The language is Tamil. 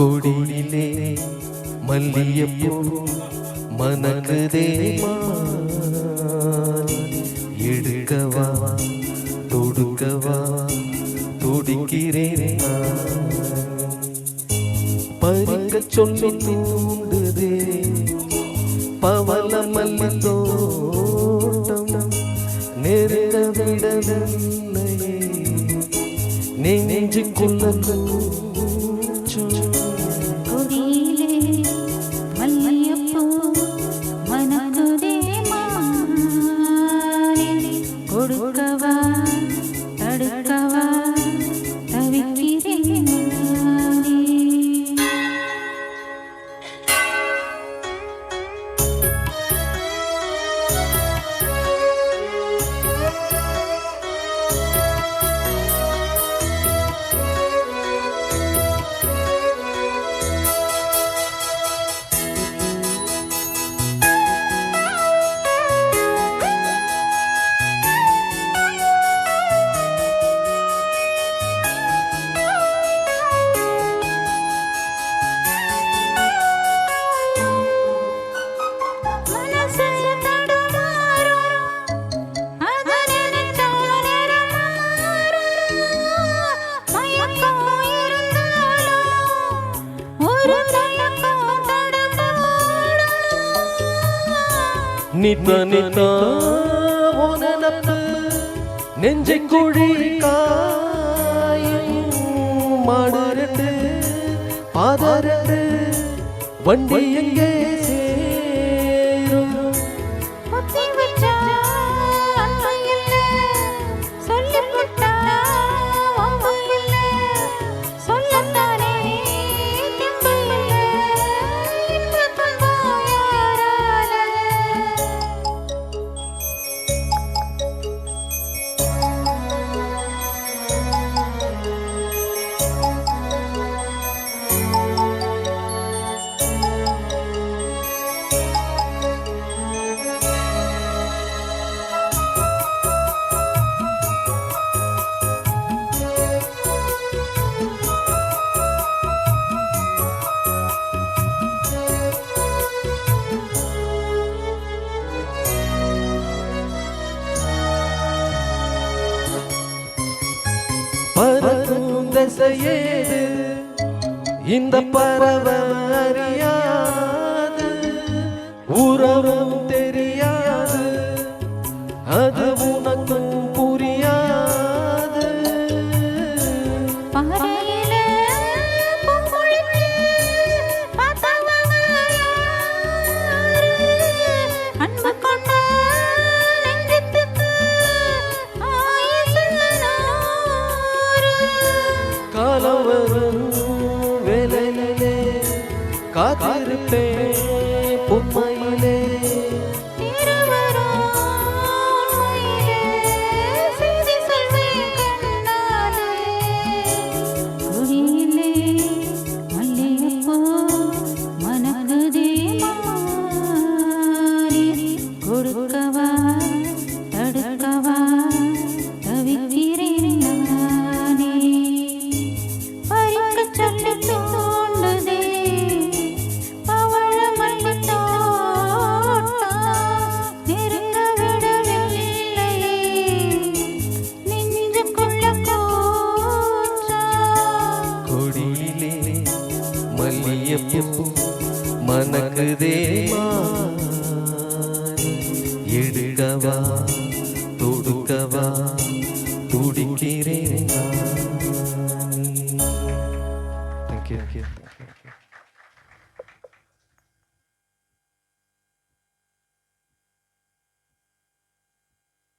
கொடியிலே மல்லியப்பூ மனக்குதே எடுக்கவா தொடுக்கவா துடிக்கிறேன் பறிக்க சொல்லி தூண்டுதே பவள மல்லி தோட்டம் நெருட விடவில்லையே நெஞ்சுக்குள்ள கொடுக்கவா தடுக்கவா தவிக்கிறேன் நித்தா நித்தா உனனப்பு நெஞ்சை குழி காயும் மாடரட்டு பாதரட்டு வண்டி எங்கே சேரும் பறக்கும் திசையேது இந்த பறவை அறியாது உறவும் தெரியாது அது உனக்கும் புரியாது காலவரும் வேலையிலே காத்திருப்பேன் பொம்மையிலே கொடுக்கவா தடுக்கவா தவிக்கிறேன் நானே பறிக்க சொல்லி தோண்டுதே பவள மல்லி தோட்டம் நெருங்க விடவில்லையே நெஞ்சுக்குள்ள கூச்சம் கொடியிலே மல்லியப்பூ மனக்குதே எடுக்கவா தொடுக்கவா